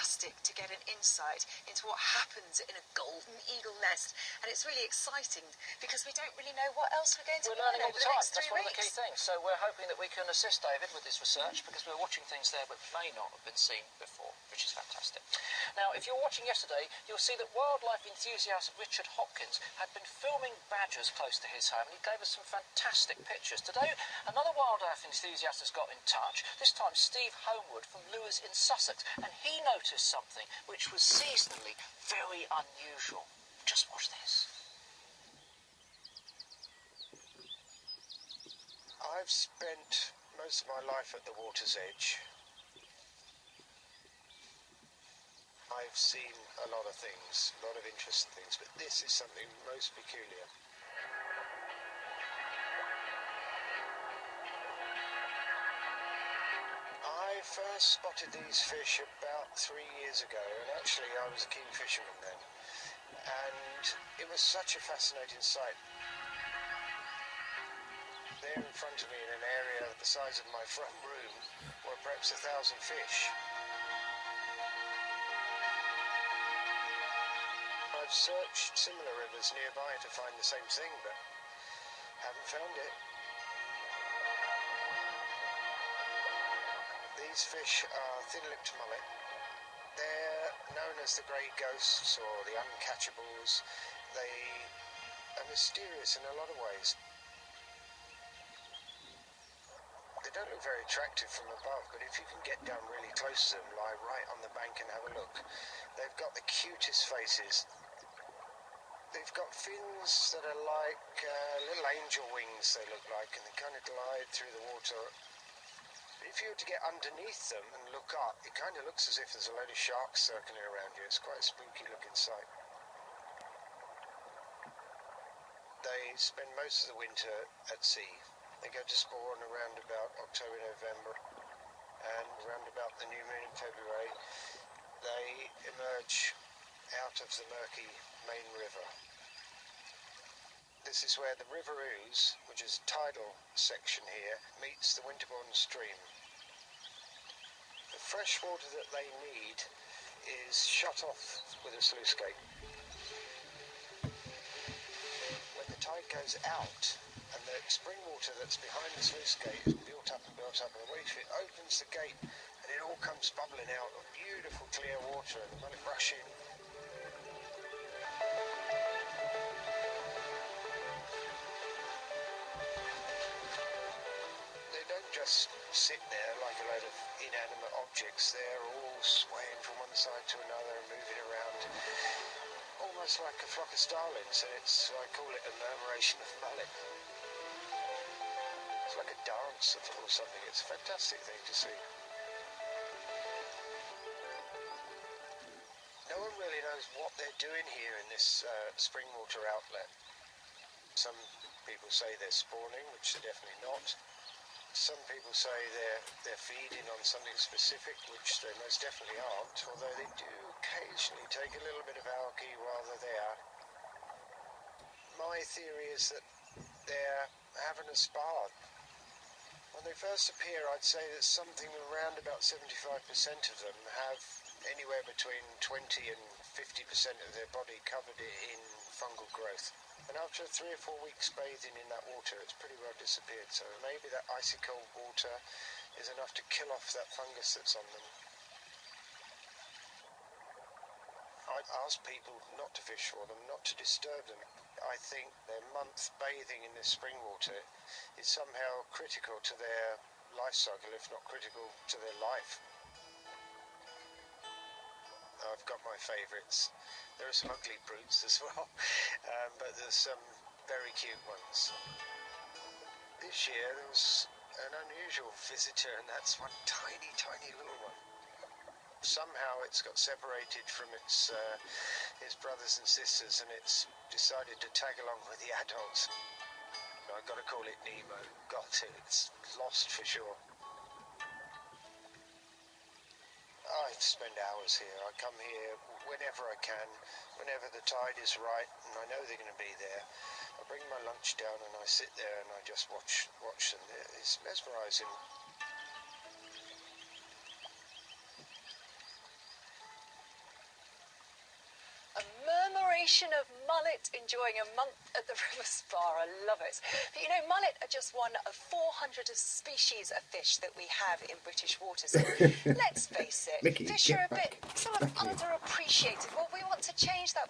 fantastic to get an insight into what happens in a golden eagle nest, and it's really exciting because we don't really know what else we're going to learn over the next 3 weeks. That's one of the key things. So we're hoping that we can assist David with this research, because we're watching things there that may not have been seen before, which is fantastic. Now, if you were watching yesterday, you'll see that wildlife enthusiast Richard Hopkins had been filming badgers close to his home, and he gave us some fantastic pictures. Today, another wildlife enthusiast has got in touch, this time Steve Homewood from Lewes in Sussex, and he noticed something which was seasonally very unusual. Just watch this. I've spent most of my life at the water's edge. I've seen a lot of things, a lot of interesting things, but this is something most peculiar. I first spotted these fish about 3 years ago, and actually I was a keen fisherman then, and it was such a fascinating sight. There in front of me, in an area the size of my front room, were perhaps 1,000 fish. I've searched similar rivers nearby to find the same thing, but haven't found it. These fish are thin-lipped mullet. They're known as the grey ghosts or the uncatchables. They are mysterious in a lot of ways. They don't look very attractive from above, but if you can get down really close to them, lie right on the bank and have a look, they've got the cutest faces. They've got fins that are like little angel wings, they look like, and they kind of glide through the water. If you were to get underneath them and look up, it kind of looks as if there's a load of sharks circling around you. It's quite a spooky looking sight. They spend most of the winter at sea. They go to spawn around about October, November, and around about the new moon in February, they emerge out of the murky main river. This is where the River Ouse, which is a tidal section here, meets the Winterbourne stream. The fresh water that they need is shut off with a sluice gate. When the tide goes out and the spring water that's behind the sluice gate is built up, and the waiter opens the gate and it all comes bubbling out of beautiful clear water, and the mullet rush in. Just sit there like a load of inanimate objects. They're all swaying from one side to another and moving around, almost like a flock of starlings, and I call it a murmuration of mullet. It's like a dance or something. It's a fantastic thing to see. No one really knows what they're doing here in this spring water outlet. Some people say they're spawning, which they're definitely not. Some people say they're feeding on something specific, which they most definitely aren't, although they do occasionally take a little bit of algae while they're there. My theory is that they're having a spa. When they first appear, I'd say that something around about 75% of them have anywhere between 20 and 50% of their body covered in fungal growth. And after 3 or 4 weeks bathing in that water, it's pretty well disappeared. So maybe that icy cold water is enough to kill off that fungus that's on them. I'd ask people not to fish for them, not to disturb them. I think their month bathing in this spring water is somehow critical to their life cycle, if not critical to their life. I've got my favourites. There are some ugly brutes as well, but there's some very cute ones. This year there was an unusual visitor, and that's one tiny, tiny little one. Somehow it's got separated from its brothers and sisters, and it's decided to tag along with the adults. I've got to call it Nemo. Got to. It's lost for sure. I spend hours here. I come here whenever I can, whenever the tide is right, and I know they're going to be there. I bring my lunch down and I sit there and I just watch them. It's mesmerising. Murmuration of Mullet enjoying a month at the river spa. I love it. But you know, mullet are just one of 400 species of fish that we have in British waters. Let's face it, Mickey, fish are a get bit back. sort of Back here. underappreciated. Well, we want to change that.